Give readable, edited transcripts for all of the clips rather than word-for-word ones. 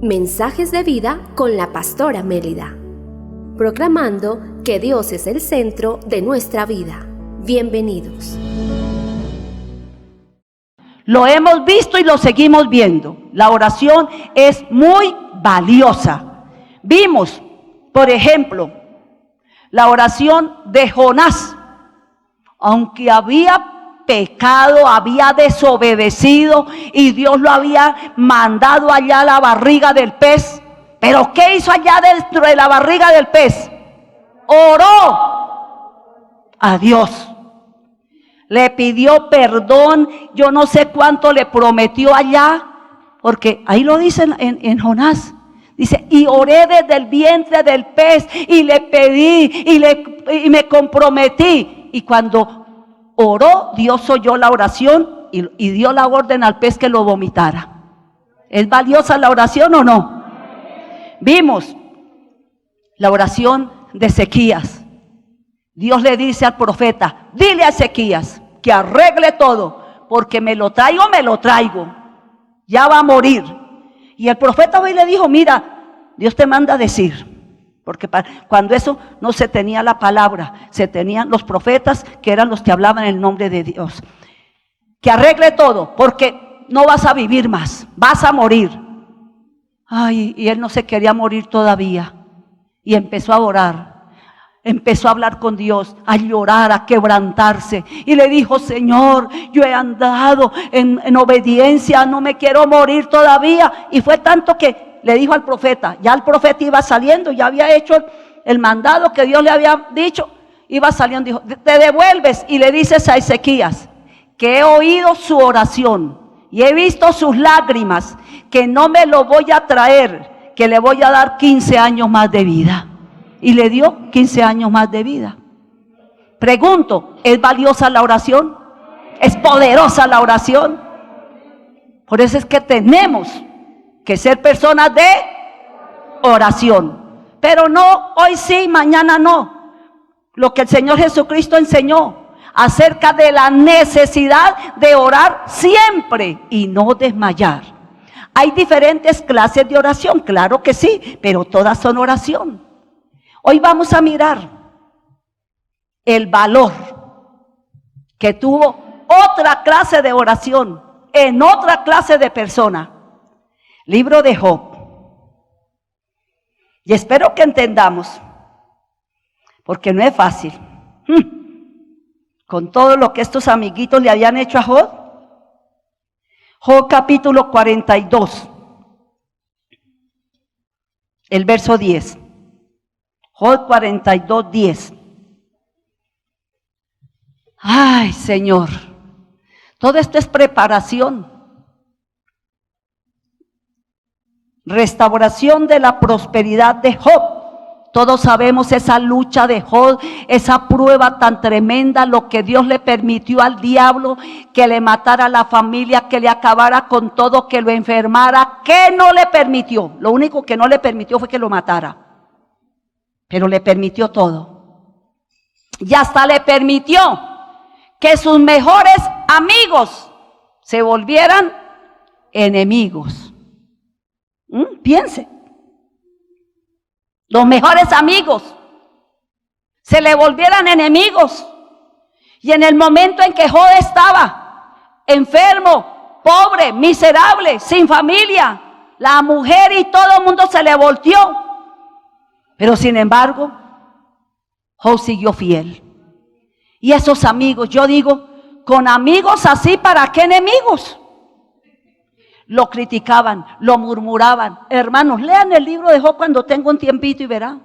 Mensajes de vida con la pastora Mélida, proclamando que Dios es el centro de nuestra vida. Bienvenidos. Lo hemos visto y lo seguimos viendo. La oración es muy valiosa. Vimos, por ejemplo, la oración de Jonás. Aunque había pecado, había desobedecido y Dios lo había mandado allá a la barriga del pez. Pero ¿qué hizo allá dentro de la barriga del pez? Oró a Dios. Le pidió perdón, yo no sé cuánto le prometió allá, porque ahí lo dice en Jonás. Dice, y oré desde el vientre del pez y le pedí y me comprometí. Y cuando oró, Dios oyó la oración y dio la orden al pez que lo vomitara. ¿Es valiosa la oración o no? Vimos la oración de Ezequías. Dios le dice al profeta, dile a Ezequías que arregle todo, porque me lo traigo, ya va a morir. Y el profeta hoy le dijo, mira, Dios te manda a decir, porque cuando eso no se tenía la palabra, se tenían los profetas que eran los que hablaban en el nombre de Dios. Que arregle todo, porque no vas a vivir más, vas a morir. Ay, y él no se quería morir todavía. Y empezó a orar, empezó a hablar con Dios, a llorar, a quebrantarse. Y le dijo, Señor, yo he andado en obediencia, no me quiero morir todavía. Y fue tanto que le dijo al profeta, ya el profeta iba saliendo, ya había hecho el mandado que Dios le había dicho, iba saliendo, dijo, te devuelves y le dices a Ezequías, que he oído su oración y he visto sus lágrimas, que no me lo voy a traer, que le voy a dar 15 años más de vida. Y le dio 15 años más de vida. Pregunto, ¿es valiosa la oración? ¿Es poderosa la oración? Por eso es que tenemos que ser personas de oración. Pero no, hoy sí, mañana no. Lo que el Señor Jesucristo enseñó acerca de la necesidad de orar siempre y no desmayar. Hay diferentes clases de oración, claro que sí, pero todas son oración. Hoy vamos a mirar el valor que tuvo otra clase de oración en otra clase de persona. Libro de Job. Y espero que entendamos, porque no es fácil. Con todo lo que estos amiguitos le habían hecho a Job. Job capítulo 42, el verso 10. Job 42, 10. Ay, Señor, todo esto es preparación. Restauración de la prosperidad de Job. Todos sabemos esa lucha de Job, esa prueba tan tremenda, lo que Dios le permitió al diablo, que le matara a la familia, que le acabara con todo, que lo enfermara. ¿Qué no le permitió? Lo único que no le permitió fue que lo matara. Pero le permitió todo. Y hasta le permitió que sus mejores amigos se volvieran enemigos. Piense. Los mejores amigos se le volvieran enemigos. Y en el momento en que Job estaba enfermo, pobre, miserable, sin familia, la mujer y todo el mundo se le volteó. Pero sin embargo, Job siguió fiel. Y esos amigos, yo digo, con amigos así, ¿para qué enemigos? Lo criticaban, lo murmuraban. Hermanos, lean el libro de Job cuando tenga un tiempito y verán.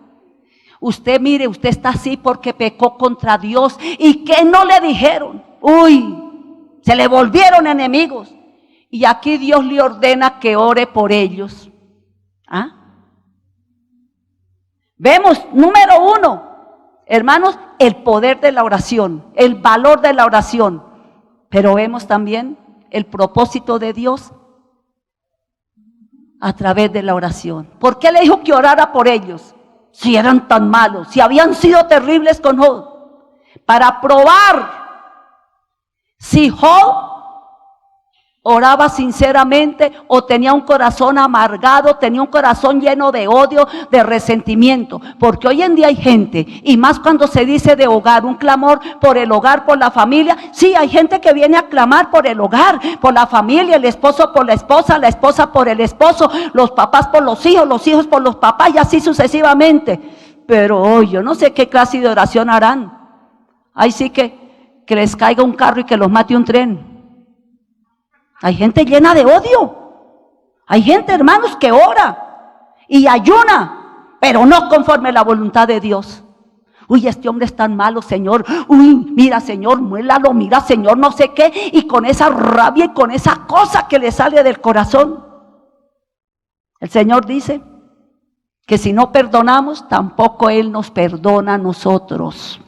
Usted mire, usted está así porque pecó contra Dios. ¿Y qué no le dijeron? Uy, se le volvieron enemigos. Y aquí Dios le ordena que ore por ellos. ¿Ah? Vemos, número 1, hermanos, el poder de la oración, el valor de la oración. Pero vemos también el propósito de Dios a través de la oración. ¿Por qué le dijo que orara por ellos? Si eran tan malos, si habían sido terribles con Job. Para probar si Job oraba sinceramente o tenía un corazón amargado, tenía un corazón lleno de odio, de resentimiento? Porque hoy en día hay gente, y más cuando se dice de hogar, un clamor por el hogar, por la familia. Sí, hay gente que viene a clamar por el hogar, por la familia, el esposo por la esposa por el esposo, los papás por los hijos por los papás, y así sucesivamente. Pero hoy yo no sé qué clase de oración harán. Ahí sí que les caiga un carro y que los mate un tren. Hay gente llena de odio. Hay gente, hermanos, que ora y ayuna, pero no conforme a la voluntad de Dios. Uy, este hombre es tan malo, Señor. Uy, mira, Señor, muélalo, mira, Señor, no sé qué. Y con esa rabia y con esa cosa que le sale del corazón. El Señor dice que si no perdonamos, tampoco Él nos perdona a nosotros.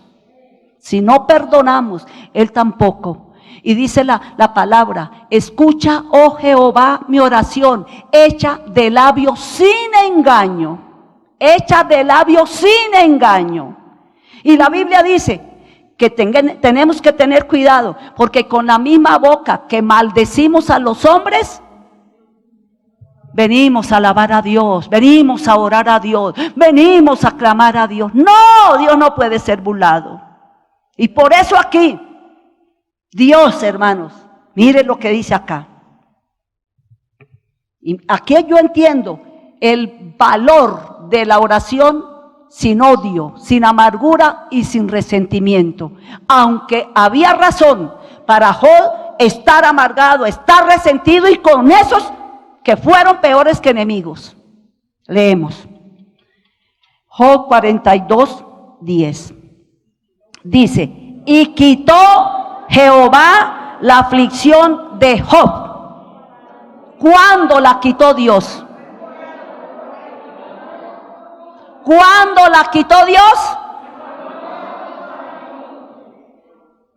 Si no perdonamos, Él tampoco. Y dice la palabra: escucha, oh Jehová, mi oración, hecha de labios sin engaño. Hecha de labios sin engaño. Y la Biblia dice que tenemos que tener cuidado, porque con la misma boca que maldecimos a los hombres, venimos a alabar a Dios, venimos a orar a Dios, venimos a clamar a Dios. No, Dios no puede ser burlado. Y por eso aquí, Dios, hermanos, mire lo que dice acá. Y aquí yo entiendo el valor de la oración sin odio, sin amargura y sin resentimiento. Aunque había razón para Job estar amargado, estar resentido, y con esos que fueron peores que enemigos. Leemos Job 42:10. Dice: y quitó Jehová la aflicción de Job. ¿Cuándo la quitó Dios? ¿Cuándo la quitó Dios?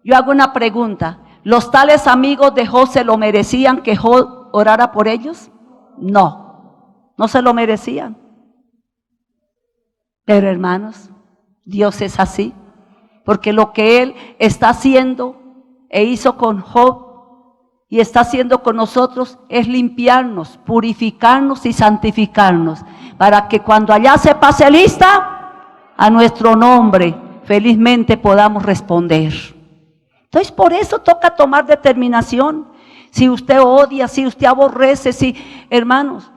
Yo hago una pregunta: ¿los tales amigos de Job se lo merecían que Job orara por ellos? No, no se lo merecían. Pero hermanos, Dios es así, porque lo que Él está haciendo e hizo con Job y está haciendo con nosotros es limpiarnos, purificarnos y santificarnos, para que cuando allá se pase lista, a nuestro nombre felizmente podamos responder. Entonces por eso toca tomar determinación. Si usted odia, si usted aborrece, hermanos,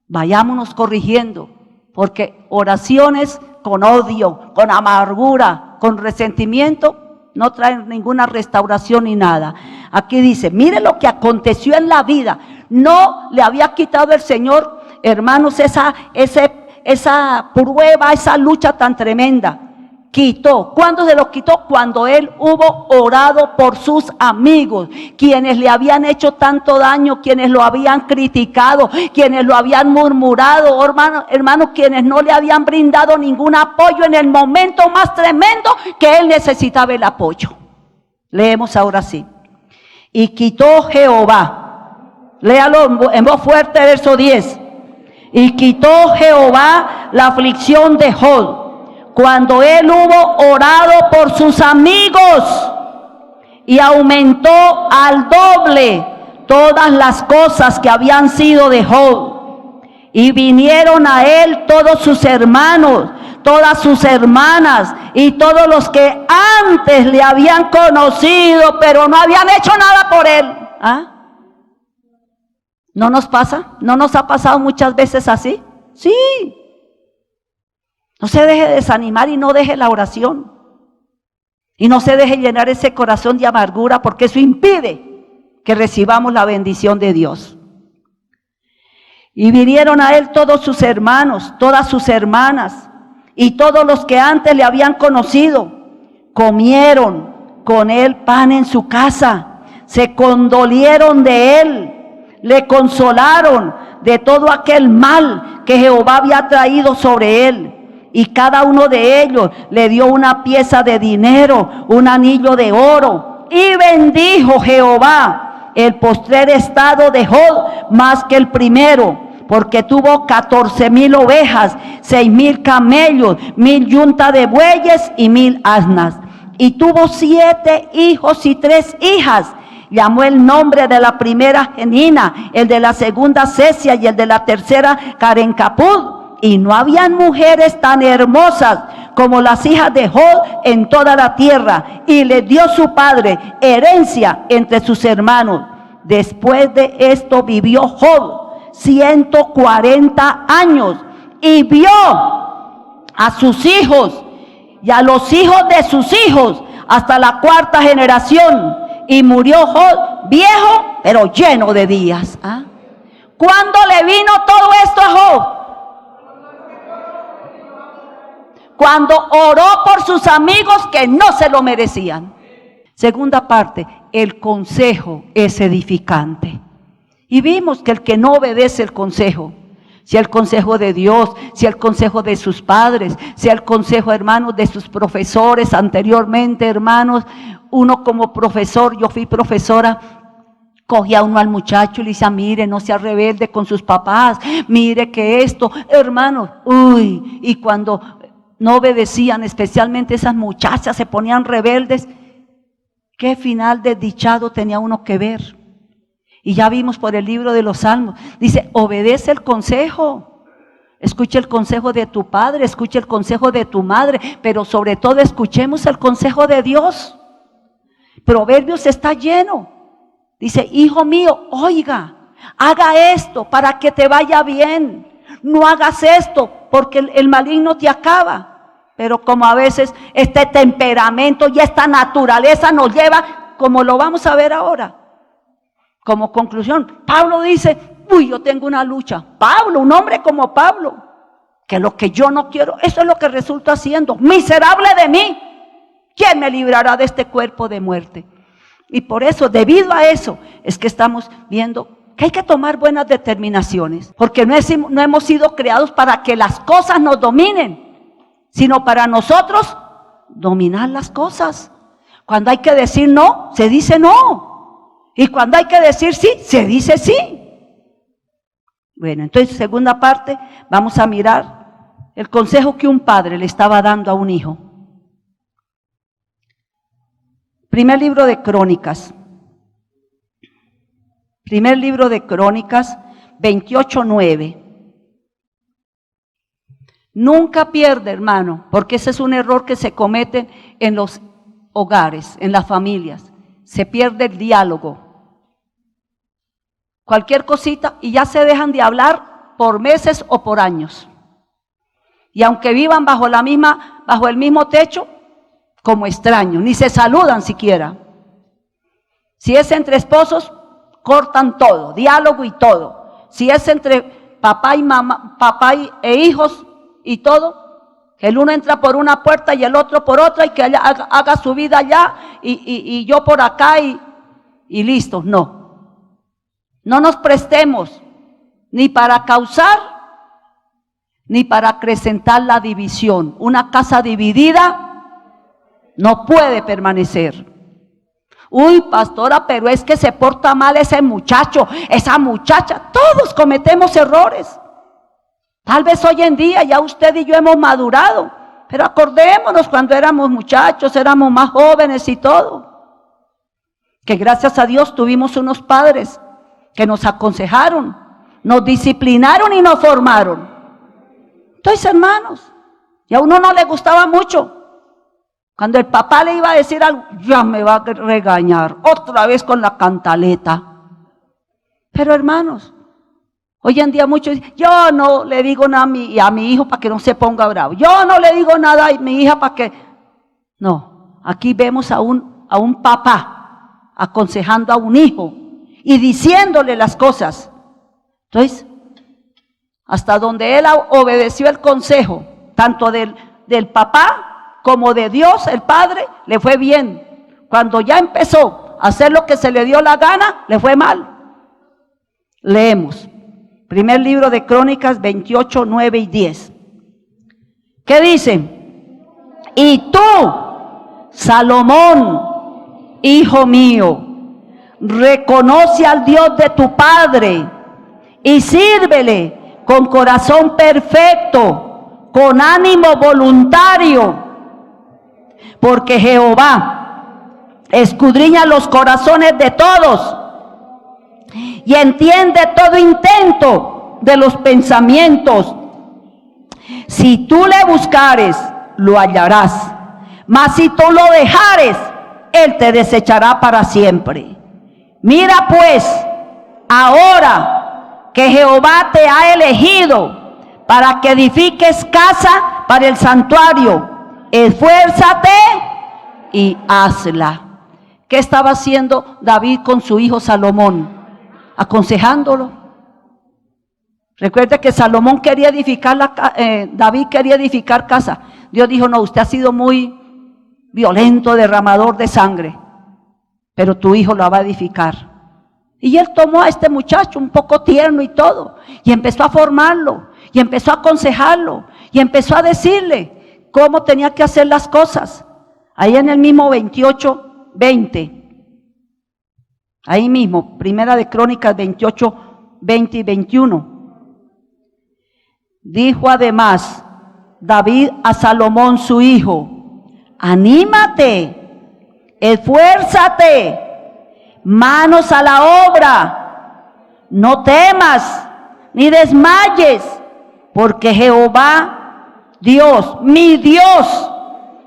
vayámonos corrigiendo, porque oraciones con odio, con amargura, con resentimiento, no traen ninguna restauración ni nada. Aquí dice: mire lo que aconteció en la vida. No le había quitado el Señor, hermanos, esa prueba, esa lucha tan tremenda. Quitó. ¿Cuándo se lo quitó? Cuando él hubo orado por sus amigos, quienes le habían hecho tanto daño, quienes lo habían criticado, quienes lo habían murmurado, hermano, quienes no le habían brindado ningún apoyo en el momento más tremendo que él necesitaba el apoyo. Leemos ahora sí. Y quitó Jehová, léalo en voz fuerte, verso 10. Y quitó Jehová la aflicción de Job, cuando él hubo orado por sus amigos, y aumentó al doble todas las cosas que habían sido de Job. Y vinieron a él todos sus hermanos, todas sus hermanas y todos los que antes le habían conocido, pero no habían hecho nada por él. ¿Ah? ¿No nos pasa? ¿No nos ha pasado muchas veces así? Sí. No se deje desanimar y no deje la oración. Y no se deje llenar ese corazón de amargura, porque eso impide que recibamos la bendición de Dios. Y vinieron a él todos sus hermanos, todas sus hermanas y todos los que antes le habían conocido. Comieron con él pan en su casa, se condolieron de él, le consolaron de todo aquel mal que Jehová había traído sobre él. Y cada uno de ellos le dio una pieza de dinero, un anillo de oro. Y bendijo Jehová el postrer estado de Job más que el primero, porque tuvo 14,000 ovejas, 6,000 camellos, 1,000 yuntas de bueyes y 1,000 asnas. Y tuvo 7 hijos y 3 hijas. Llamó el nombre de la primera Genina, el de la segunda Cesia y el de la tercera Carencapud. Y no habían mujeres tan hermosas como las hijas de Job en toda la tierra. Y le dio su padre herencia entre sus hermanos. Después de esto vivió Job 140 años y vio a sus hijos y a los hijos de sus hijos hasta la cuarta generación. Y murió Job viejo, pero lleno de días. ¿Ah? ¿Cuándo le vino todo esto a Job? Cuando oró por sus amigos que no se lo merecían. Segunda parte, el consejo es edificante. Y vimos que el que no obedece el consejo, sea el consejo de Dios, sea el consejo de sus padres, sea el consejo, hermanos, de sus profesores anteriormente, hermanos. Uno como profesor, yo fui profesora, cogía uno al muchacho y le decía, mire, no sea rebelde con sus papás, mire que esto, hermanos, uy, y cuando no obedecían, especialmente esas muchachas se ponían rebeldes, qué final desdichado tenía uno que ver. Y ya vimos por el libro de los Salmos, dice, obedece el consejo, escucha el consejo de tu padre, escucha el consejo de tu madre, pero sobre todo escuchemos el consejo de Dios. Proverbios está lleno, dice, hijo mío, oiga, haga esto para que te vaya bien, no hagas esto porque el maligno te acaba. Pero como a veces este temperamento y esta naturaleza nos lleva, como lo vamos a ver ahora. Como conclusión, Pablo dice, uy, yo tengo una lucha. Pablo, un hombre como Pablo, que lo que yo no quiero, eso es lo que resulta haciendo. Miserable de mí, ¿quién me librará de este cuerpo de muerte? Y por eso, debido a eso, es que estamos viendo que hay que tomar buenas determinaciones, porque no hemos sido creados para que las cosas nos dominen, sino para nosotros dominar las cosas. Cuando hay que decir no, se dice no. Y cuando hay que decir sí, se dice sí. Bueno, entonces, segunda parte, vamos a mirar el consejo que un padre le estaba dando a un hijo. Primer libro de Crónicas. Primer libro de Crónicas, 28:9. Nunca pierde, hermano, porque ese es un error que se comete en los hogares, en las familias. Se pierde el diálogo. Cualquier cosita y ya se dejan de hablar por meses o por años. Y aunque vivan bajo el mismo techo, como extraños, ni se saludan siquiera. Si es entre esposos, cortan todo, diálogo y todo. Si es entre papá y mamá, e hijos y todo, el uno entra por una puerta y el otro por otra y que haga su vida allá y yo por acá y listo. No nos prestemos ni para causar ni para acrecentar la división. Una casa dividida no puede permanecer. Uy, pastora, pero es que se porta mal ese muchacho, esa muchacha. Todos cometemos errores. Tal vez hoy en día ya usted y yo hemos madurado, pero acordémonos cuando éramos muchachos, éramos más jóvenes y todo. Que gracias a Dios tuvimos unos padres que nos aconsejaron, nos disciplinaron y nos formaron. Entonces, hermanos, y a uno no le gustaba mucho. Cuando el papá le iba a decir algo, ya me va a regañar, otra vez con la cantaleta. Pero hermanos, hoy en día muchos dicen, yo no le digo nada a mi hijo para que no se ponga bravo. Yo no le digo nada a mi hija para que... No, aquí vemos a un papá aconsejando a un hijo y diciéndole las cosas. Entonces, hasta donde él obedeció el consejo, tanto del papá como de Dios, el Padre, le fue bien. Cuando ya empezó a hacer lo que se le dio la gana, le fue mal. Leemos, primer libro de Crónicas 28, 9 y 10. ¿Qué dice? Y tú, Salomón, hijo mío, reconoce al Dios de tu Padre y sírvele con corazón perfecto, con ánimo voluntario, porque Jehová escudriña los corazones de todos y entiende todo intento de los pensamientos. Si tú le buscares, lo hallarás, mas si tú lo dejares, él te desechará para siempre. Mira pues, ahora que Jehová te ha elegido para que edifiques casa para el santuario, esfuérzate y hazla. ¿Qué estaba haciendo David con su hijo Salomón? Aconsejándolo. Recuerde que Salomón quería edificar David quería edificar casa. Dios dijo: no, usted ha sido muy violento, derramador de sangre, pero tu hijo lo va a edificar. Y él tomó a este muchacho un poco tierno y todo, y empezó a formarlo, y empezó a aconsejarlo, y empezó a decirle cómo tenía que hacer las cosas. Ahí en el mismo 28:20, ahí mismo, Primera de Crónicas 28:20 y 21. Dijo además David a Salomón su hijo: anímate, esfuérzate, manos a la obra, no temas ni desmayes, porque Jehová Dios, mi Dios,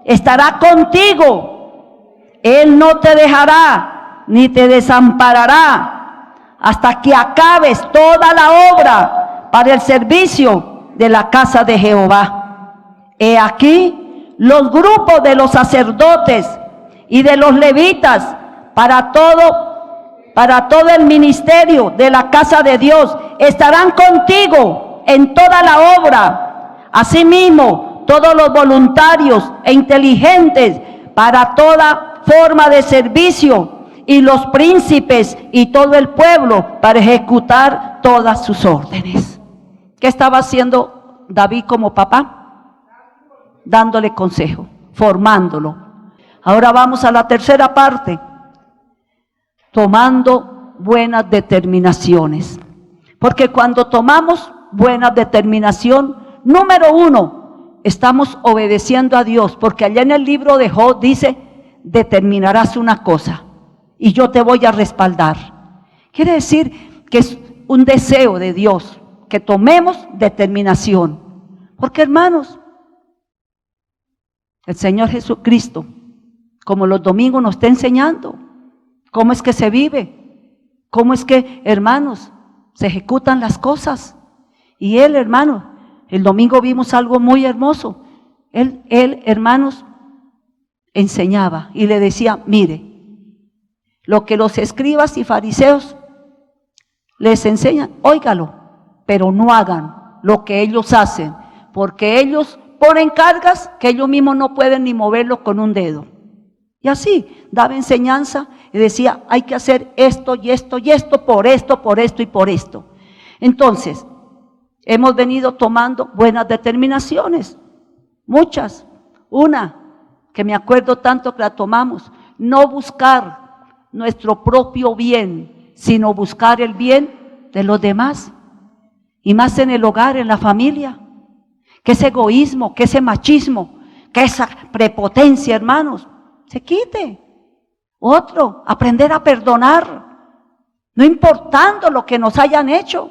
estará contigo. Él no te dejará ni te desamparará hasta que acabes toda la obra para el servicio de la casa de Jehová. He aquí los grupos de los sacerdotes y de los levitas para todo el ministerio de la casa de Dios estarán contigo en toda la obra. Asimismo, todos los voluntarios e inteligentes para toda forma de servicio, y los príncipes y todo el pueblo para ejecutar todas sus órdenes. ¿Qué estaba haciendo David como papá? Dándole consejo, formándolo. Ahora vamos a la tercera parte: tomando buenas determinaciones. Porque cuando tomamos buena determinación, número uno, estamos obedeciendo a Dios, porque allá en el libro de Job dice: determinarás una cosa y yo te voy a respaldar. Quiere decir que es un deseo de Dios que tomemos determinación. Porque, hermanos, el Señor Jesucristo, como los domingos nos está enseñando cómo es que se vive, cómo es que, hermanos, se ejecutan las cosas. Y Él, hermano, el domingo vimos algo muy hermoso. Él, hermanos, enseñaba y le decía: mire, lo que los escribas y fariseos les enseñan, óigalo, pero no hagan lo que ellos hacen, porque ellos ponen cargas que ellos mismos no pueden ni moverlo con un dedo. Y así daba enseñanza y decía: hay que hacer esto y esto y esto, por esto y por esto. Entonces, hemos venido tomando buenas determinaciones, muchas. Una que me acuerdo tanto que la tomamos: no buscar nuestro propio bien, sino buscar el bien de los demás. Y más en el hogar, en la familia. Que ese egoísmo, que ese machismo, que esa prepotencia, hermanos, se quite. Otro, aprender a perdonar, no importando lo que nos hayan hecho.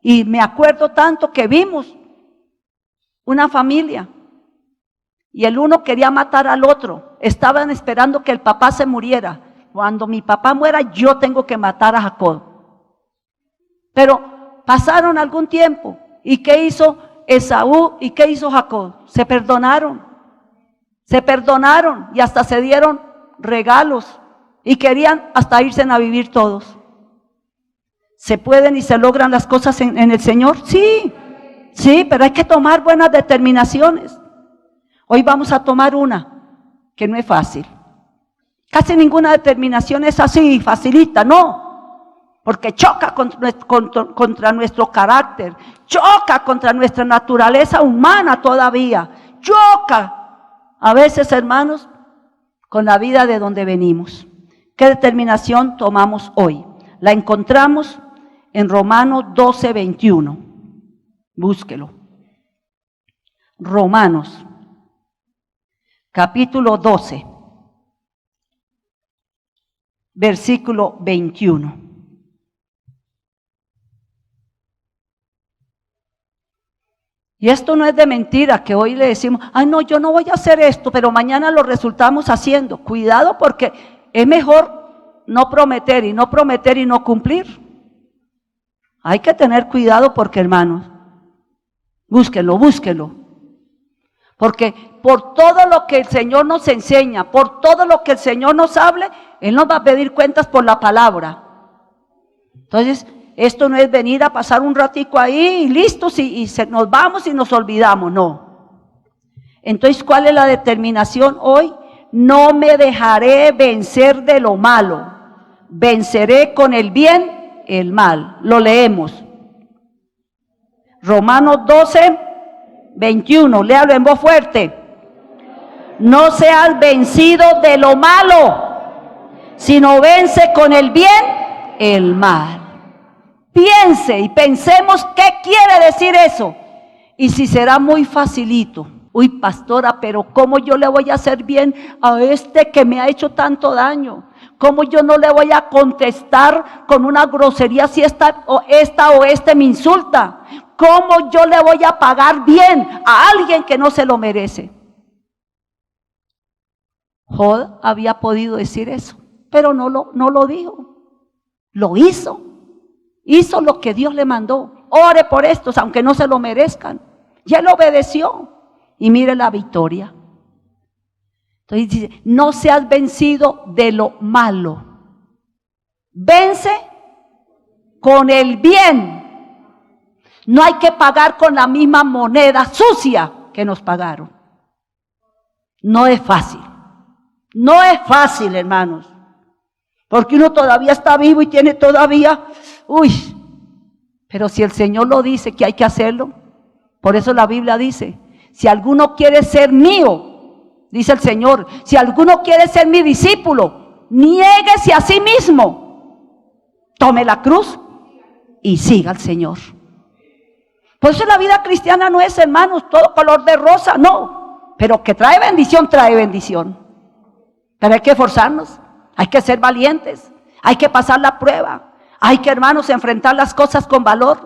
Y me acuerdo tanto que vimos una familia y el uno quería matar al otro. Estaban esperando que el papá se muriera. Cuando mi papá muera, yo tengo que matar a Jacob. Pero pasaron algún tiempo, ¿y qué hizo Esaú y qué hizo Jacob? Se perdonaron y hasta se dieron regalos y querían hasta irse a vivir todos. ¿Se pueden y se logran las cosas en el Señor? Sí, pero hay que tomar buenas determinaciones. Hoy vamos a tomar una que no es fácil. Casi ninguna determinación es así, facilita, no, porque choca contra nuestro carácter, choca contra nuestra naturaleza humana todavía, choca a veces, hermanos, con la vida de donde venimos. ¿Qué determinación tomamos hoy? La encontramos en Romanos 12:21. Búsquelo. Romanos, capítulo 12. versículo 21. Y esto no es de mentira, que hoy le decimos, ay no, yo no voy a hacer esto, pero mañana lo resultamos haciendo. Cuidado, porque es mejor no prometer y no cumplir. Hay que tener cuidado porque, hermanos, búsquenlo. Porque por todo lo que el Señor nos enseña, por todo lo que el Señor nos hable, Él nos va a pedir cuentas por la palabra. Entonces, esto no es venir a pasar un ratico ahí y listos nos vamos y nos olvidamos, no. Entonces, ¿cuál es la determinación hoy? No me dejaré vencer de lo malo, venceré con el bien el mal. Lo leemos. Romanos 12, 21, léalo en voz fuerte. No seas vencido de lo malo, sino vence con el bien el mal. Piense y pensemos qué quiere decir eso. Y si será muy facilito. Uy, pastora, pero ¿cómo yo le voy a hacer bien a este que me ha hecho tanto daño? ¿Cómo yo no le voy a contestar con una grosería si esta o este me insulta? ¿Cómo yo le voy a pagar bien a alguien que no se lo merece? Job había podido decir eso, pero no lo dijo. Lo hizo. Hizo lo que Dios le mandó. Ore por estos, aunque no se lo merezcan. Y él obedeció. Y mire la victoria. Entonces dice, no seas vencido de lo malo. Vence con el bien. No hay que pagar con la misma moneda sucia que nos pagaron. No es fácil. No es fácil, hermanos. Porque uno todavía está vivo y tiene todavía, pero si el Señor lo dice que hay que hacerlo, por eso la Biblia dice, si alguno quiere ser mío, dice el Señor, si alguno quiere ser mi discípulo, niéguese a sí mismo, tome la cruz y siga al Señor. Por eso la vida cristiana no es, hermanos, todo color de rosa, no, pero que trae bendición, pero hay que esforzarnos. Hay que ser valientes, hay que pasar la prueba, hay que, hermanos, enfrentar las cosas con valor.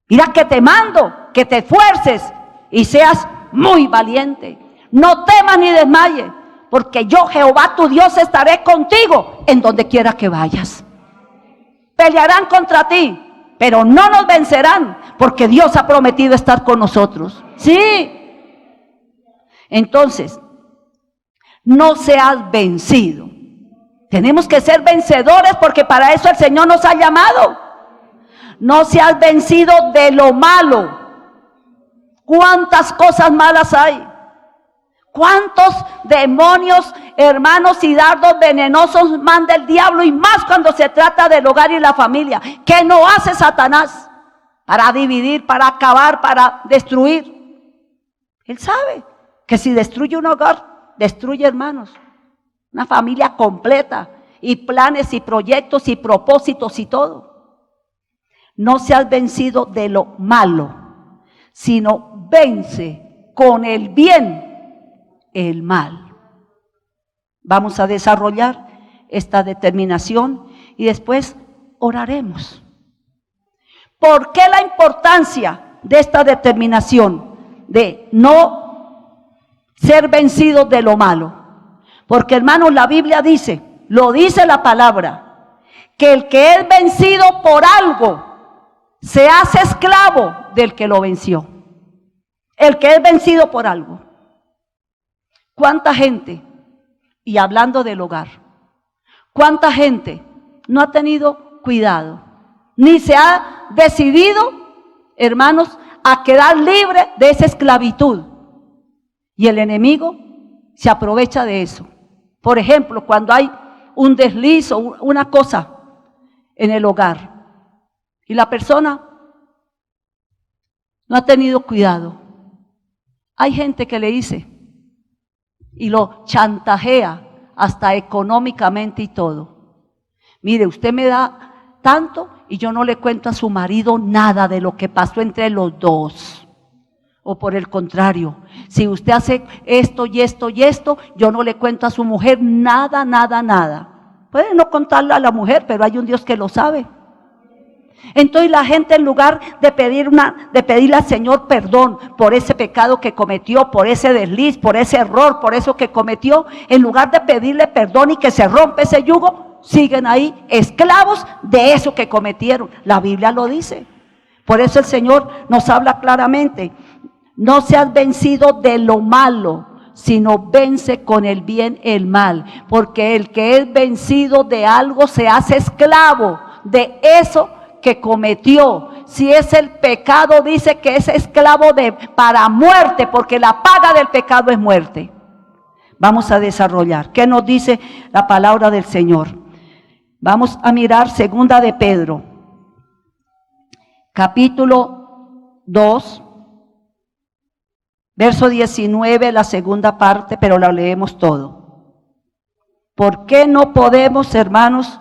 Mira que te mando, que te esfuerces y seas muy valiente. No temas ni desmayes, porque yo, Jehová tu Dios, estaré contigo en donde quiera que vayas. Pelearán contra ti, pero no nos vencerán, porque Dios ha prometido estar con nosotros. Sí. Entonces, no seas vencido. Tenemos que ser vencedores porque para eso el Señor nos ha llamado. No seas vencido de lo malo. ¿Cuántas cosas malas hay? ¿Cuántos demonios, hermanos, y dardos venenosos manda el diablo? Y más cuando se trata del hogar y la familia. ¿Qué no hace Satanás? Para dividir, para acabar, para destruir. Él sabe que si destruye un hogar, destruye, hermanos, una familia completa, y planes y proyectos y propósitos y todo. No seas vencido de lo malo, sino vence con el bien el mal. Vamos a desarrollar esta determinación y después oraremos. ¿Por qué la importancia de esta determinación de no ser vencidos de lo malo? Porque, hermanos, la Biblia dice, lo dice la palabra, que el que es vencido por algo se hace esclavo del que lo venció. El que es vencido por algo. ¿Cuánta gente, y hablando del hogar, cuánta gente no ha tenido cuidado, ni se ha decidido, hermanos, a quedar libre de esa esclavitud? Y el enemigo se aprovecha de eso. Por ejemplo, cuando hay un desliz o una cosa en el hogar y la persona no ha tenido cuidado, hay gente que le dice y lo chantajea hasta económicamente y todo. Mire, usted me da tanto y yo no le cuento a su marido nada de lo que pasó entre los dos. O por el contrario, si usted hace esto y esto y esto, yo no le cuento a su mujer nada. Puede no contarle a la mujer, pero hay un Dios que lo sabe. Entonces la gente, en lugar de pedirle al Señor perdón por ese pecado que cometió, por ese desliz, por ese error, por eso que cometió, en lugar de pedirle perdón y que se rompa ese yugo, siguen ahí esclavos de eso que cometieron. La Biblia lo dice. Por eso el Señor nos habla claramente: no seas vencido de lo malo, sino vence con el bien el mal, porque el que es vencido de algo se hace esclavo de eso que cometió. Si es el pecado, dice que es esclavo para muerte, porque la paga del pecado es muerte. Vamos a desarrollar. ¿Qué nos dice la palabra del Señor? Vamos a mirar segunda de Pedro, capítulo 2, verso 19, la segunda parte, pero la leemos todo. ¿Por qué no podemos, hermanos,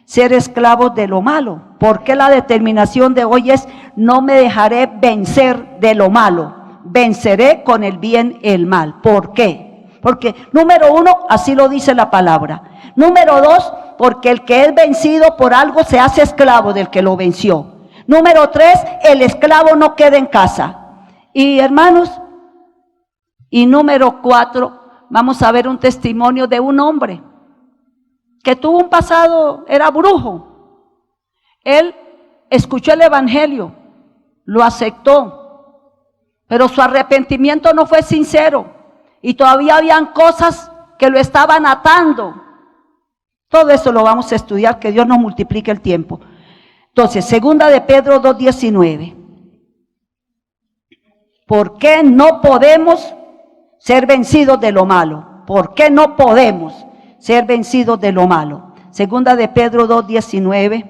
ser esclavos de lo malo? ¿Por qué la determinación de hoy es: no me dejaré vencer de lo malo, venceré con el bien el mal? ¿Por qué? Porque número uno, así lo dice la palabra. Número dos, porque el que es vencido por algo se hace esclavo del que lo venció. Número tres, el esclavo no queda en casa. Y hermanos, y número cuatro, vamos a ver un testimonio de un hombre que tuvo un pasado, era brujo. Él escuchó el evangelio, lo aceptó, pero su arrepentimiento no fue sincero y todavía habían cosas que lo estaban atando. Todo eso lo vamos a estudiar, que Dios nos multiplique el tiempo. Entonces, segunda de Pedro 2:19. ¿Por qué no podemos ser vencidos de lo malo? ¿Por qué no podemos ser vencidos de lo malo? Segunda de Pedro 2:19.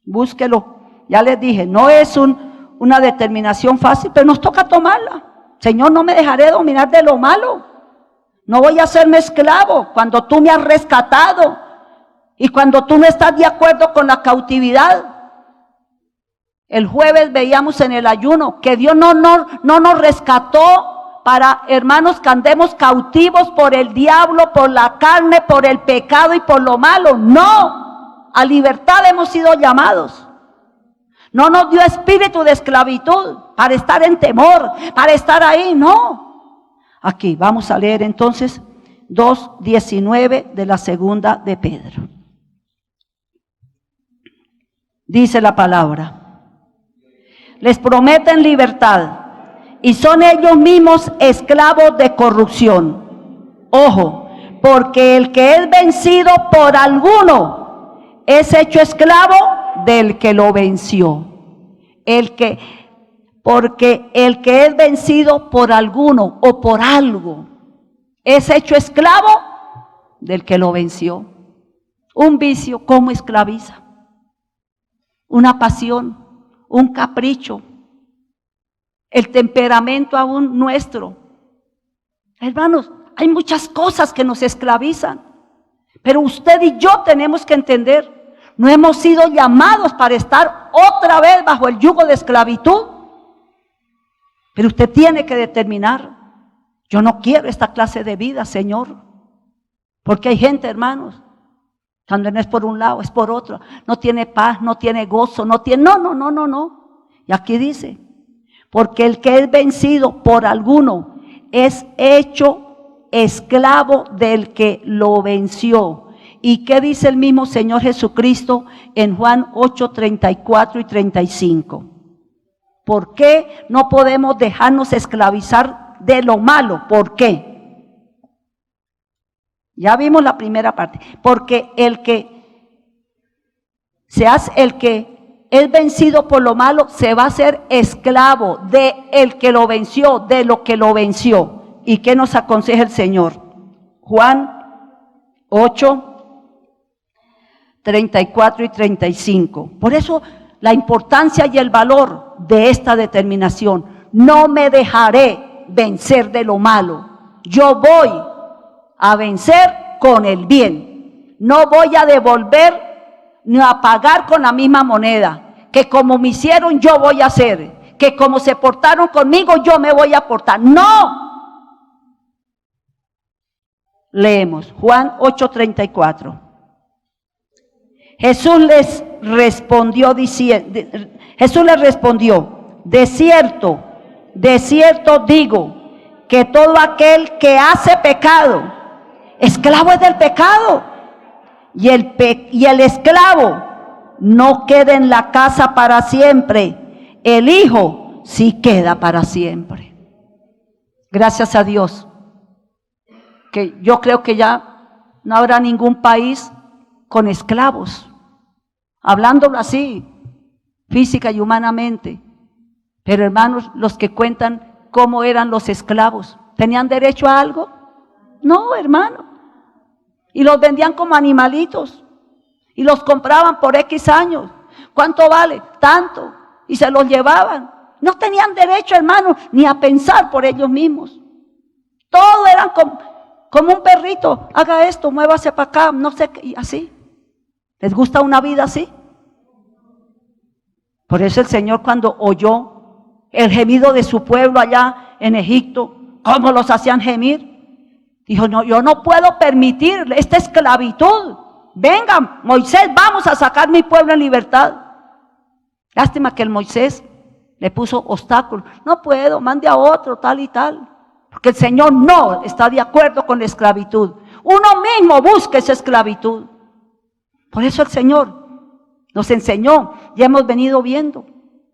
Búsquelo. Ya les dije, no es una determinación fácil, pero nos toca tomarla. Señor, no me dejaré dominar de lo malo. No voy a hacerme esclavo cuando tú me has rescatado y cuando tú no estás de acuerdo con la cautividad. El jueves veíamos en el ayuno que Dios no nos rescató para, hermanos, que andemos cautivos por el diablo, por la carne, por el pecado y por lo malo. No, a libertad hemos sido llamados. No nos dio espíritu de esclavitud para estar en temor, para estar ahí, no. Aquí vamos a leer entonces 2:19 de la segunda de Pedro. Dice la palabra: les prometen libertad y son ellos mismos esclavos de corrupción. Ojo, porque el que es vencido por alguno es hecho esclavo del que lo venció. Porque el que es vencido por alguno o por algo es hecho esclavo del que lo venció. Un vicio, ¿cómo esclaviza? Una pasión, un capricho, el temperamento aún nuestro. Hermanos, hay muchas cosas que nos esclavizan, pero usted y yo tenemos que entender, no hemos sido llamados para estar otra vez bajo el yugo de esclavitud, pero usted tiene que determinar: yo no quiero esta clase de vida, Señor, porque hay gente, hermanos, cuando no es por un lado, es por otro, no tiene paz, no tiene gozo, no. Y aquí dice: porque el que es vencido por alguno es hecho esclavo del que lo venció. ¿Y qué dice el mismo Señor Jesucristo en Juan 8:34 y 35? ¿Por qué no podemos dejarnos esclavizar de lo malo? ¿Por qué? Ya vimos la primera parte. Porque el que es vencido por lo malo se va a hacer esclavo de el que lo venció, de lo que lo venció. ¿Y qué nos aconseja el Señor? Juan 8:34 y 35. Por eso la importancia y el valor de esta determinación: no me dejaré vencer de lo malo, yo voy a vencer con el bien, no voy a devolver ni a pagar con la misma moneda, que como me hicieron yo voy a hacer, que como se portaron conmigo yo me voy a portar. No, Leemos Juan 8:34. Jesús les respondió, de cierto digo, que todo aquel que hace pecado, esclavo es del pecado, y el esclavo no queda en la casa para siempre, el Hijo sí queda para siempre. Gracias a Dios, que yo creo que ya no habrá ningún país con esclavos, hablándolo así, física y humanamente. Pero hermanos, los que cuentan cómo eran los esclavos, ¿tenían derecho a algo? No, hermano. Y los vendían como animalitos, y los compraban por X años. ¿Cuánto vale? Tanto. Y se los llevaban. No tenían derecho, hermano, ni a pensar por ellos mismos. Todos eran como un perrito. Haga esto, muévase para acá, no sé qué, y así. ¿Les gusta una vida así? Por eso el Señor, cuando oyó el gemido de su pueblo allá en Egipto, cómo los hacían gemir, dijo: no, yo no puedo permitir esta esclavitud. Vengan, Moisés, vamos a sacar mi pueblo en libertad. Lástima que el Moisés le puso obstáculos. No puedo, mande a otro, tal y tal. Porque el Señor no está de acuerdo con la esclavitud. Uno mismo busca esa esclavitud. Por eso el Señor nos enseñó, ya hemos venido viendo,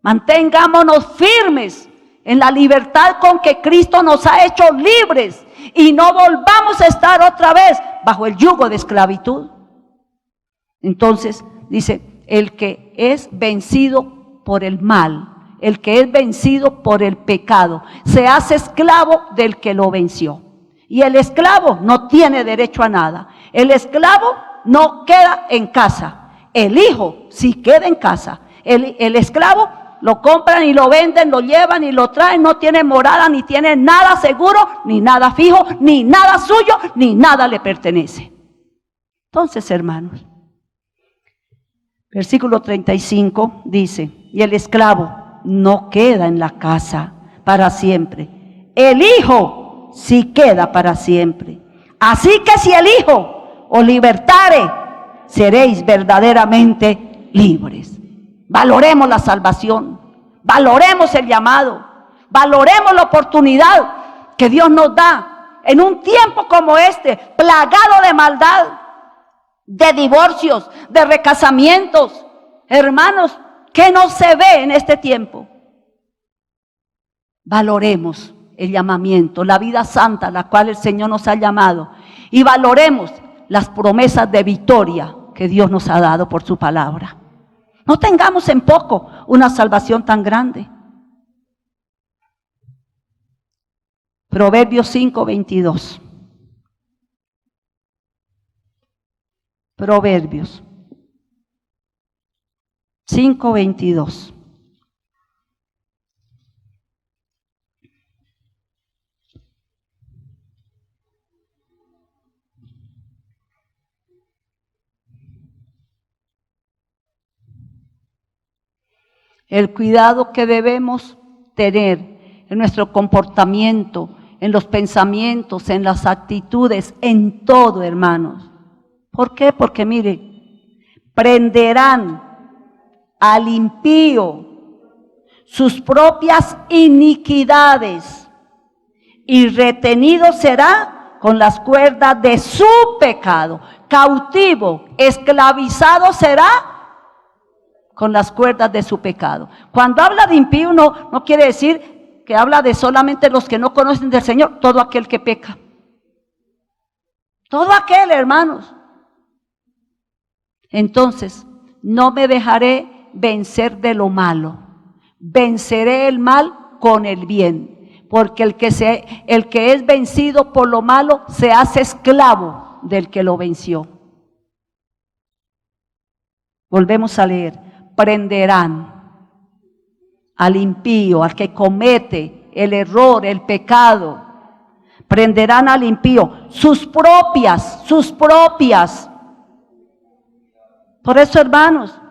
mantengámonos firmes en la libertad con que Cristo nos ha hecho libres y no volvamos a estar otra vez bajo el yugo de esclavitud. Entonces dice, el que es vencido por el mal, el que es vencido por el pecado, se hace esclavo del que lo venció. Y el esclavo no tiene derecho a nada. El esclavo no queda en casa. El hijo sí queda en casa. El esclavo lo compran y lo venden, lo llevan y lo traen, no tiene morada, ni tiene nada seguro, ni nada fijo, ni nada suyo, ni nada le pertenece. Entonces, hermanos, versículo 35 dice, y el esclavo no queda en la casa para siempre, el hijo sí queda para siempre. Así que si el hijo os libertare, seréis verdaderamente libres. Valoremos la salvación, valoremos el llamado, valoremos la oportunidad que Dios nos da en un tiempo como este, plagado de maldad, de divorcios, de recasamientos. Hermanos, ¿qué no se ve en este tiempo? Valoremos el llamamiento, la vida santa a la cual el Señor nos ha llamado, y valoremos las promesas de victoria que Dios nos ha dado por su palabra. No tengamos en poco una salvación tan grande. Proverbios 5:22. Proverbios 5:22. El cuidado que debemos tener en nuestro comportamiento, en los pensamientos, en las actitudes, en todo, hermanos. ¿Por qué? Porque mire, prenderán al impío sus propias iniquidades y retenido será con las cuerdas de su pecado. Cautivo, esclavizado será con las cuerdas de su pecado. Cuando habla de impío no quiere decir que habla de solamente los que no conocen del Señor, todo aquel que peca. Todo aquel, hermanos. Entonces, no me dejaré vencer de lo malo. Venceré el mal con el bien, porque el que es vencido por lo malo se hace esclavo del que lo venció. Volvemos a leer. Prenderán al impío, al que comete el error, el pecado. Prenderán al impío sus propias. Por eso, hermanos,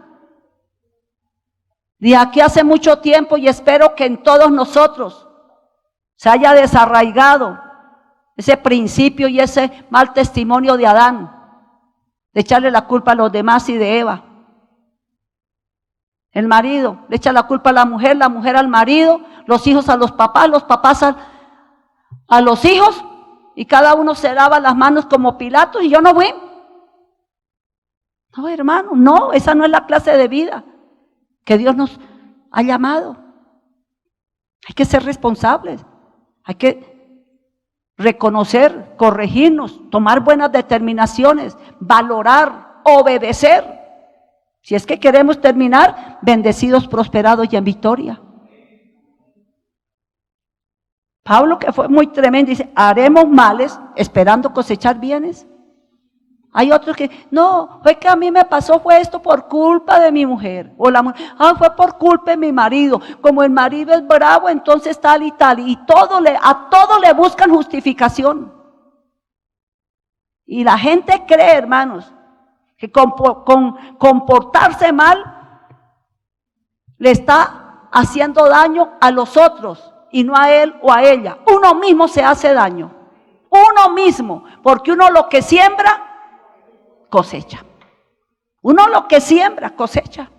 de aquí hace mucho tiempo, y espero que en todos nosotros se haya desarraigado ese principio y ese mal testimonio de Adán, de echarle la culpa a los demás y de Eva. El marido le echa la culpa a la mujer al marido, los hijos a los papás a los hijos, y cada uno se lava las manos como Pilato, y yo no voy. No, hermano, no, esa no es la clase de vida que Dios nos ha llamado. Hay que ser responsables, hay que reconocer, corregirnos, tomar buenas determinaciones, valorar, obedecer. Si es que queremos terminar bendecidos, prosperados y en victoria. Pablo, que fue muy tremendo, dice, haremos males esperando cosechar bienes. Hay otros que, no, fue que a mí me pasó, fue esto por culpa de mi mujer. O la mujer, fue por culpa de mi marido. Como el marido es bravo, entonces tal y tal. Y a todo le buscan justificación. Y la gente cree, hermanos, que con comportarse mal le está haciendo daño a los otros y no a él o a ella. Uno mismo se hace daño, uno mismo, porque uno lo que siembra, cosecha. Uno lo que siembra, cosecha.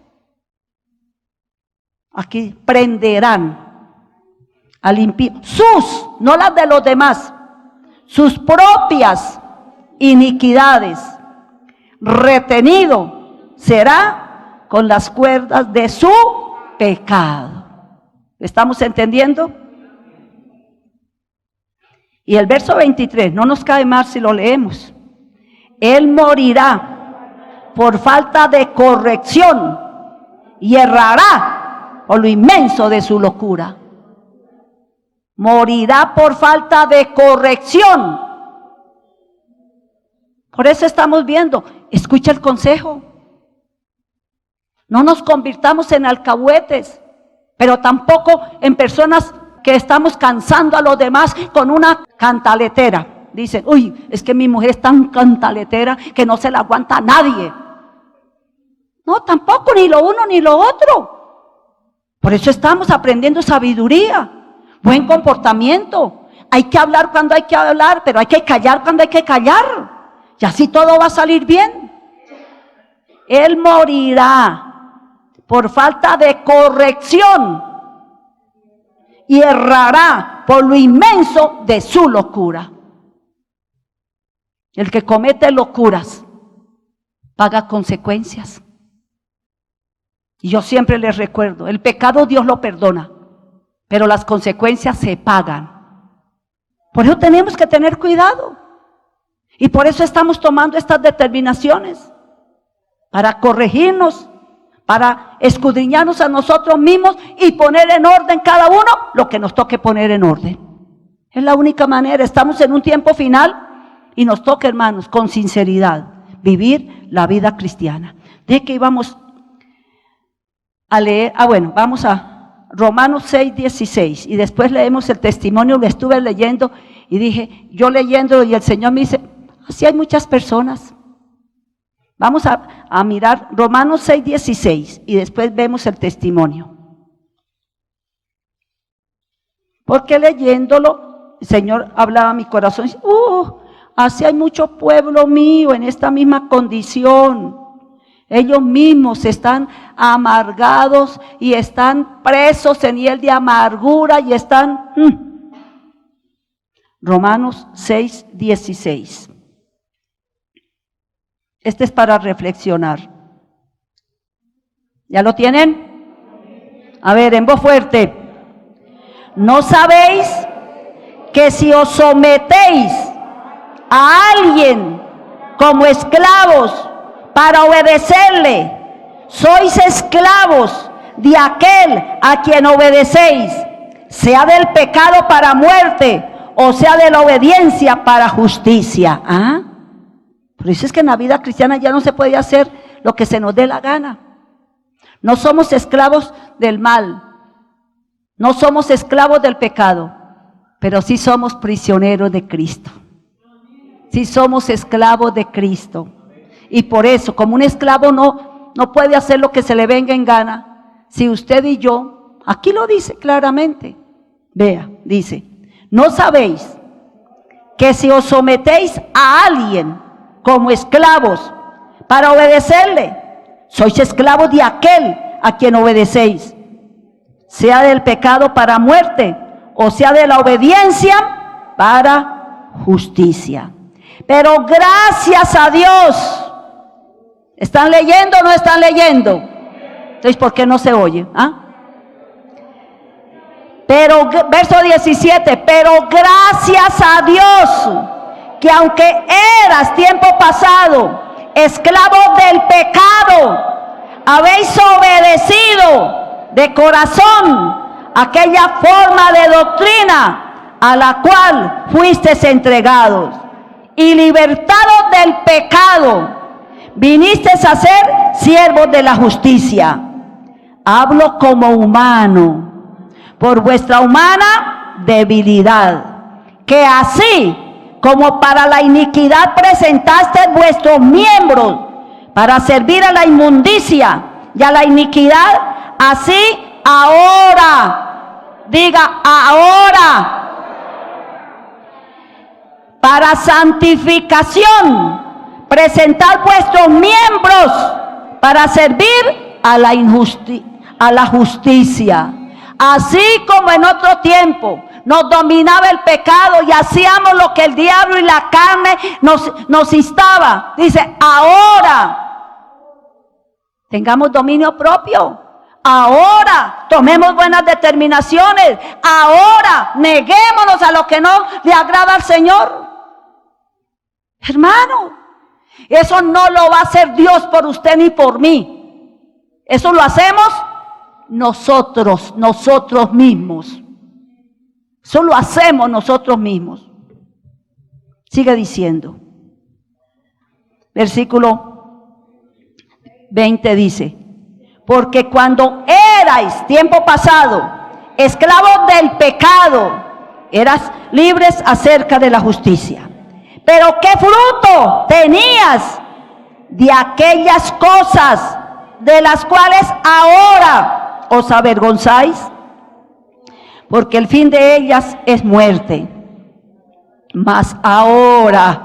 Aquí prenderán al impío, no las de los demás, sus propias iniquidades. Retenido será con las cuerdas de su pecado. ¿Estamos entendiendo? Y el verso 23, no nos cae mal si lo leemos. Él morirá por falta de corrección y errará por lo inmenso de su locura. Morirá por falta de corrección. Por eso estamos viendo, escucha el consejo. No nos convirtamos en alcahuetes, pero tampoco en personas que estamos cansando a los demás con una cantaletera. Dicen, uy, es que mi mujer es tan cantaletera que no se la aguanta a nadie. No, tampoco, ni lo uno ni lo otro. Por eso estamos aprendiendo sabiduría, buen comportamiento. Hay que hablar cuando hay que hablar, pero hay que callar cuando hay que callar. Y así todo va a salir bien. Él morirá por falta de corrección y errará por lo inmenso de su locura. El que comete locuras paga consecuencias. Y yo siempre les recuerdo, el pecado Dios lo perdona, pero las consecuencias se pagan. Por eso tenemos que tener cuidado. Y por eso estamos tomando estas determinaciones, para corregirnos, para escudriñarnos a nosotros mismos y poner en orden cada uno lo que nos toque poner en orden. Es la única manera. Estamos en un tiempo final y nos toca, hermanos, con sinceridad, vivir la vida cristiana. De que íbamos a leer, vamos a Romanos 6:16 y después leemos el testimonio. Lo estuve leyendo y dije, yo leyendo y el Señor me dice, así hay muchas personas. Vamos a mirar Romanos 6:16 y después vemos el testimonio. Porque leyéndolo, el Señor hablaba a mi corazón, y dice, así hay mucho pueblo mío en esta misma condición. Ellos mismos están amargados y están presos en hiel de amargura y están... Romanos 6:16. Este es para reflexionar. ¿Ya lo tienen? A ver, en voz fuerte. ¿No sabéis que si os sometéis a alguien como esclavos para obedecerle, sois esclavos de aquel a quien obedecéis, sea del pecado para muerte, o sea de la obediencia para justicia? Por eso es que en la vida cristiana ya no se puede hacer lo que se nos dé la gana. No somos esclavos del mal, no somos esclavos del pecado, pero sí somos prisioneros de Cristo. Sí somos esclavos de Cristo. Y por eso, como un esclavo no puede hacer lo que se le venga en gana, si usted y yo, aquí lo dice claramente, vea, dice, ¿no sabéis que si os sometéis a alguien como esclavos para obedecerle, sois esclavos de aquel a quien obedecéis, sea del pecado para muerte, o sea de la obediencia para justicia. Pero gracias a Dios, ¿están leyendo o no están leyendo? Entonces, ¿por qué no se oye? Pero, verso 17, pero gracias a Dios, que aunque eras tiempo pasado esclavo del pecado, habéis obedecido de corazón aquella forma de doctrina a la cual fuisteis entregados, y libertados del pecado, vinisteis a ser siervos de la justicia. Hablo como humano, por vuestra humana debilidad, que así como para la iniquidad presentaste vuestros miembros para servir a la inmundicia y a la iniquidad, así ahora, diga ahora, para santificación, presentad vuestros miembros para servir a la justicia. Así como en otro tiempo nos dominaba el pecado y hacíamos lo que el diablo y la carne nos instaba, dice, ahora tengamos dominio propio. Ahora tomemos buenas determinaciones. Ahora neguémonos a lo que no le agrada al Señor. Hermano, eso no lo va a hacer Dios por usted ni por mí. Eso lo hacemos nosotros mismos. Eso lo hacemos nosotros mismos. Sigue diciendo. Versículo 20 dice: porque cuando erais tiempo pasado esclavos del pecado, eras libres acerca de la justicia. Pero ¿qué fruto tenías de aquellas cosas de las cuales ahora os avergonzáis? Porque el fin de ellas es muerte. Mas ahora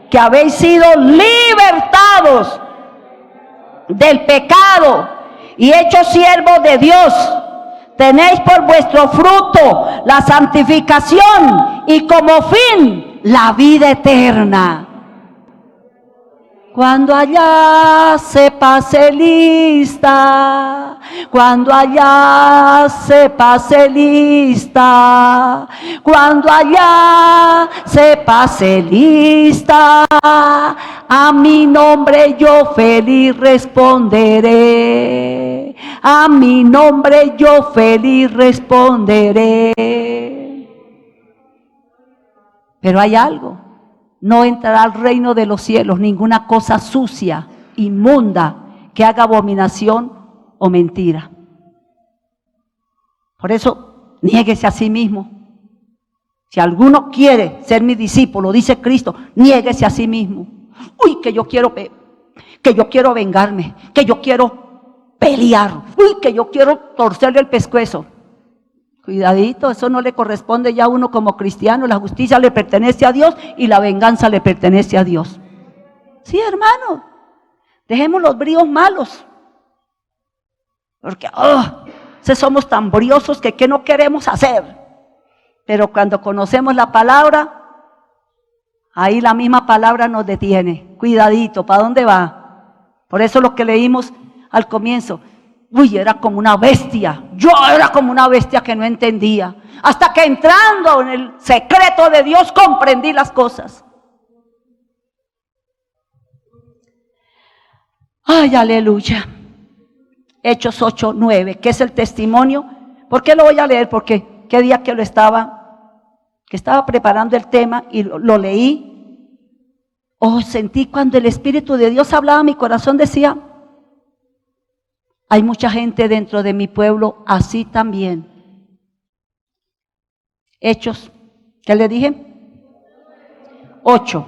que habéis sido libertados del pecado y hechos siervos de Dios, tenéis por vuestro fruto la santificación y como fin la vida eterna. Cuando allá se pase lista, cuando allá se pase lista, cuando allá se pase lista, a mi nombre yo feliz responderé, a mi nombre yo feliz responderé. Pero hay algo: no entrará al reino de los cielos ninguna cosa sucia, inmunda, que haga abominación o mentira. Por eso, niéguese a sí mismo. Si alguno quiere ser mi discípulo, dice Cristo, niéguese a sí mismo. Uy, que yo quiero vengarme, que yo quiero pelear, uy, que yo quiero torcerle el pescuezo. Cuidadito, eso no le corresponde ya a uno como cristiano. La justicia le pertenece a Dios y la venganza le pertenece a Dios. Sí, hermano, dejemos los bríos malos. Porque somos tan briosos que ¿qué no queremos hacer? Pero cuando conocemos la palabra, ahí la misma palabra nos detiene. Cuidadito, ¿para dónde va? Por eso lo que leímos al comienzo. Uy, era como una bestia. Yo era como una bestia que no entendía. Hasta que entrando en el secreto de Dios comprendí las cosas. Ay, aleluya. Hechos 8:9, que es el testimonio. ¿Por qué lo voy a leer? Porque qué día que estaba preparando el tema y lo leí. Sentí cuando el Espíritu de Dios hablaba a mi corazón, decía: hay mucha gente dentro de mi pueblo así también. Hechos, ¿qué le dije? 8.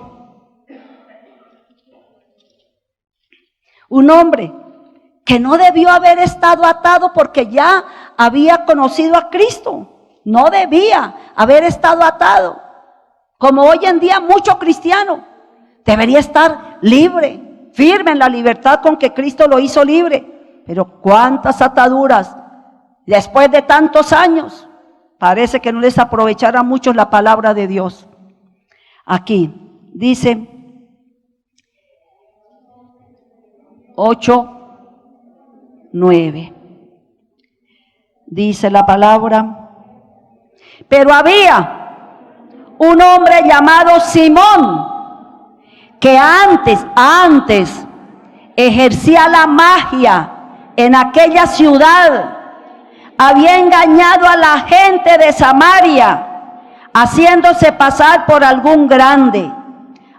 Un hombre que no debió haber estado atado porque ya había conocido a Cristo. No debía haber estado atado. como hoy en día mucho cristiano. Debería estar libre, firme en la libertad con que Cristo lo hizo libre. Pero cuántas ataduras, después de tantos años, parece que no les aprovechará mucho la palabra de Dios. Aquí dice 8:9. Dice la palabra: pero había un hombre llamado Simón, que antes ejercía la magia en aquella ciudad. Había engañado a la gente de Samaria, haciéndose pasar por algún grande.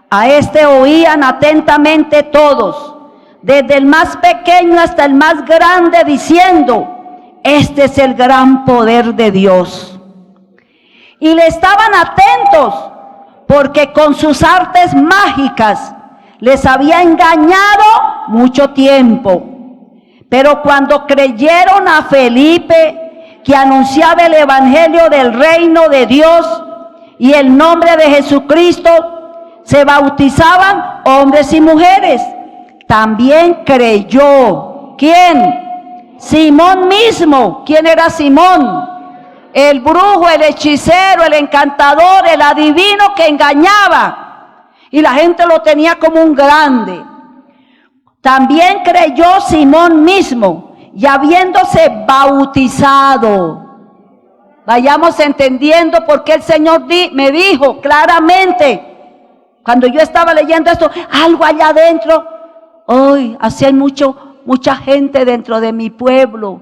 A este oían atentamente todos, desde el más pequeño hasta el más grande, diciendo: este es el gran poder de Dios. Y le estaban atentos, porque con sus artes mágicas les había engañado mucho tiempo. Pero cuando creyeron a Felipe, que anunciaba el evangelio del reino de Dios y el nombre de Jesucristo, se bautizaban hombres y mujeres. También creyó, ¿quién? Simón mismo. ¿Quién era Simón? El brujo, el hechicero, el encantador, el adivino que engañaba, y la gente lo tenía como un grande. También creyó Simón mismo, y habiéndose bautizado. Vayamos entendiendo por qué el Señor me dijo claramente, cuando yo estaba leyendo esto, algo allá adentro. Hoy, así hay mucha gente dentro de mi pueblo.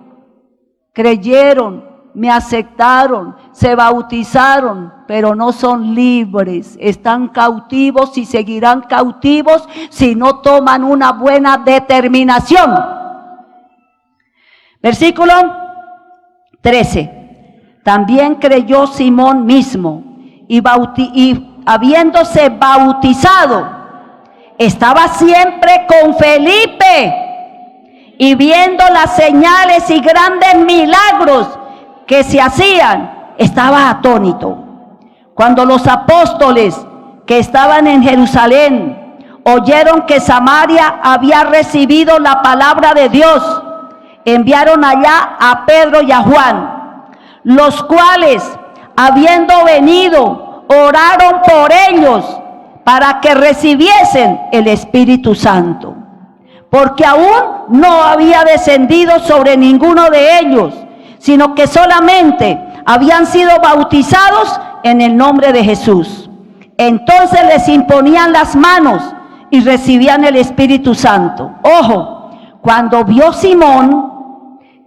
Creyeron, me aceptaron, se bautizaron, pero no son libres, están cautivos y seguirán cautivos si no toman una buena determinación. Versículo 13. También creyó Simón mismo, y habiéndose bautizado, estaba siempre con Felipe, y viendo las señales y grandes milagros que se hacían, estaba atónito. Cuando los apóstoles que estaban en Jerusalén oyeron que Samaria había recibido la palabra de Dios, enviaron allá a Pedro y a Juan, los cuales, habiendo venido, oraron por ellos para que recibiesen el Espíritu Santo, porque aún no había descendido sobre ninguno de ellos, sino que solamente habían sido bautizados en el nombre de Jesús. Entonces les imponían las manos y recibían el Espíritu Santo. Ojo, cuando vio Simón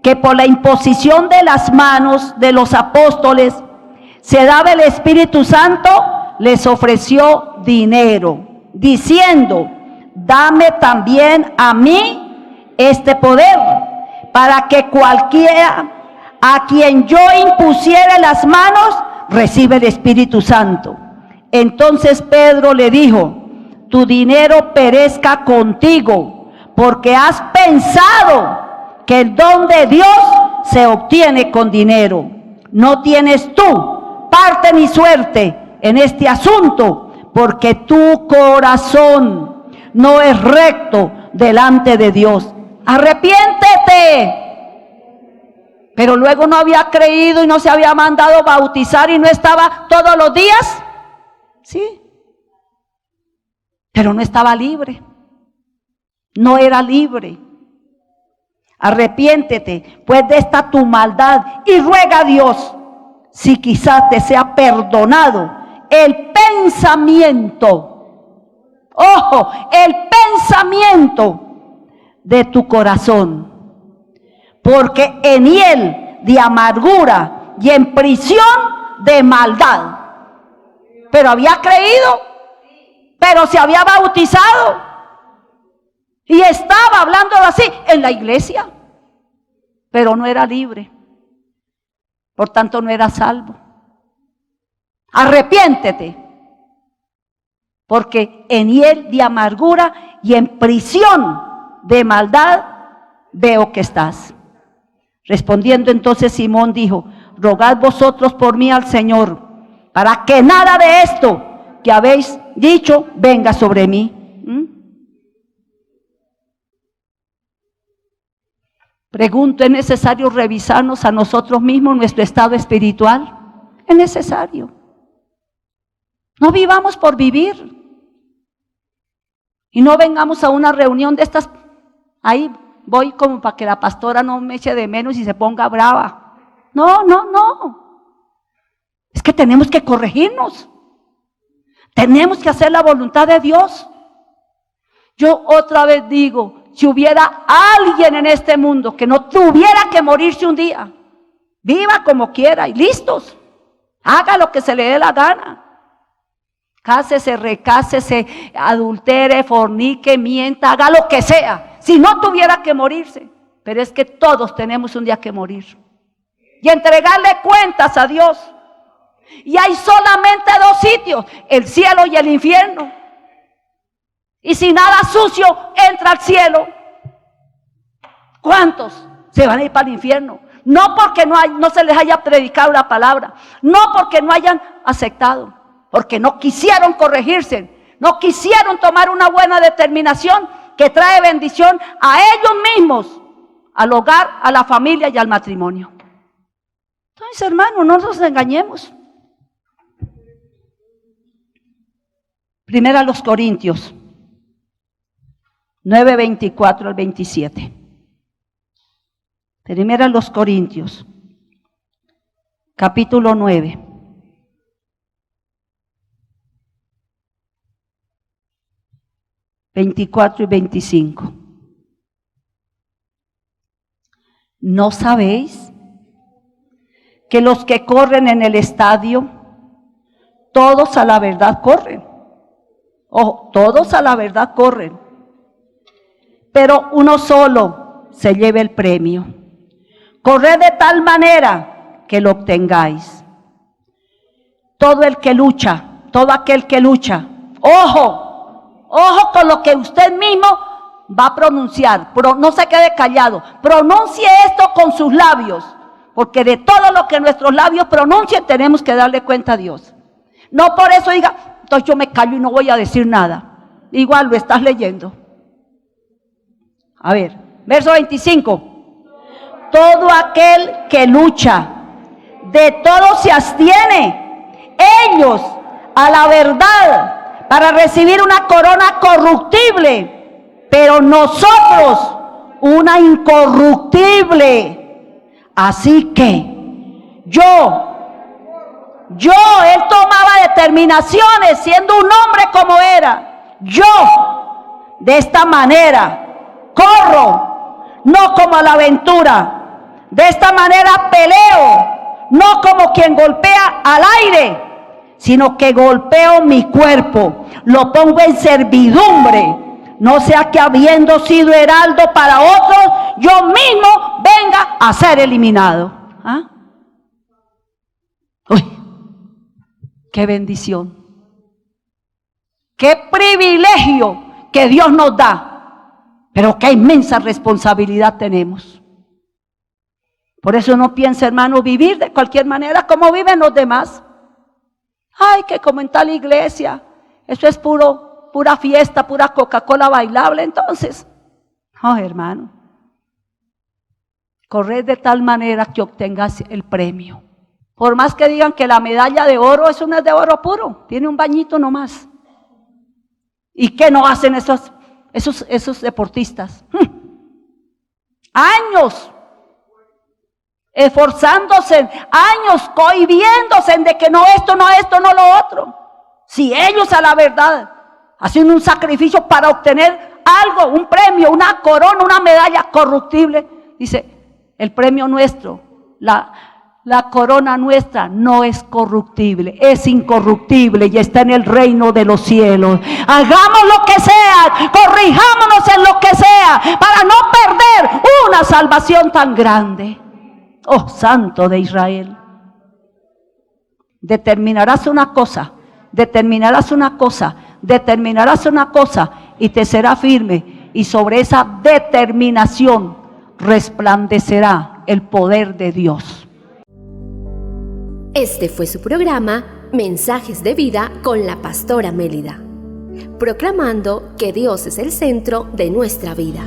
que por la imposición de las manos de los apóstoles se daba el Espíritu Santo, les ofreció dinero, diciendo: dame también a mí este poder, para que cualquiera a quien yo impusiere las manos recibe el Espíritu Santo. Entonces Pedro le dijo: tu dinero perezca contigo, porque has pensado que el don de Dios se obtiene con dinero. No tienes tú parte ni suerte en este asunto, porque tu corazón no es recto delante de Dios. Arrepiéntete. Pero luego no había creído y no se había mandado bautizar y no estaba todos los días. Sí. Pero no estaba libre. No era libre. Arrepiéntete pues de esta tu maldad y ruega a Dios si quizás te sea perdonado el pensamiento. Ojo, el pensamiento de tu corazón. Porque en hiel de amargura y en prisión de maldad. Pero había creído, pero se había bautizado y estaba hablando así en la iglesia, pero no era libre, por tanto no era salvo. Arrepiéntete, porque en hiel de amargura y en prisión de maldad veo que estás. Respondiendo entonces Simón dijo: rogad vosotros por mí al Señor, para que nada de esto que habéis dicho venga sobre mí. Pregunto, ¿es necesario revisarnos a nosotros mismos nuestro estado espiritual? Es necesario. No vivamos por vivir. Y no vengamos a una reunión de estas, ahí voy como para que la pastora no me eche de menos y se ponga brava. No. Es que tenemos que corregirnos. Tenemos que hacer la voluntad de Dios. Yo otra vez digo, si hubiera alguien en este mundo que no tuviera que morirse un día, viva como quiera y listos. Haga lo que se le dé la gana. Cásese, recásese, adultere, fornique, mienta, haga lo que sea. Si no tuviera que morirse. Pero es que todos tenemos un día que morir. Y entregarle cuentas a Dios. Y hay solamente dos sitios, el cielo y el infierno. Y si nada sucio entra al cielo, ¿cuántos se van a ir para el infierno? No porque no se les haya predicado la palabra, no porque no hayan aceptado, porque no quisieron corregirse, no quisieron tomar una buena determinación que trae bendición a ellos mismos, al hogar, a la familia y al matrimonio. Entonces, hermanos, no nos engañemos. Primera a los Corintios 9, 24 al 27. Primera a los Corintios, capítulo 9. ...24 y 25. ¿No sabéis que los que corren en el estadio, todos a la verdad corren? Ojo, todos a la verdad corren, pero uno solo se lleva el premio. Corred de tal manera que lo obtengáis. Todo el que lucha, todo aquel que lucha, ojo con lo que usted mismo va a pronunciar, no se quede callado, pronuncie esto con sus labios, porque de todo lo que nuestros labios pronuncien tenemos que darle cuenta a Dios. No por eso diga, entonces yo me callo y no voy a decir nada. Igual lo estás leyendo. A ver, verso 25. Todo aquel que lucha, de todo se abstiene, ellos a la verdad, para recibir una corona corruptible, pero nosotros una incorruptible. Así que él tomaba determinaciones siendo un hombre como era. Yo de esta manera corro, no como a la aventura. De esta manera peleo, no como quien golpea al aire, sino que golpeo mi cuerpo, lo pongo en servidumbre, no sea que habiendo sido heraldo para otros, yo mismo venga a ser eliminado. ¿Ah? Uy, qué bendición, qué privilegio que Dios nos da, pero qué inmensa responsabilidad tenemos. Por eso no piensa, hermano, vivir de cualquier manera como viven los demás. Ay, que como en tal iglesia, eso es pura fiesta, pura Coca-Cola bailable. Entonces, no, hermano, corred de tal manera que obtengas el premio. Por más que digan que la medalla de oro, eso no es de oro puro, tiene un bañito nomás. ¿Y qué no hacen esos deportistas? Años esforzándose, años cohibiéndose de que no esto, no lo otro. Si ellos a la verdad hacen un sacrificio para obtener algo, un premio, una corona, una medalla corruptible, dice, el premio nuestro, la corona nuestra no es corruptible, es incorruptible y está en el reino de los cielos. Hagamos lo que sea, corrijámonos en lo que sea, para no perder una salvación tan grande. Oh, Santo de Israel. Determinarás una cosa y te será firme, y sobre esa determinación resplandecerá el poder de Dios. Este fue su programa Mensajes de vida con la pastora Mélida, proclamando que Dios es el centro de nuestra vida.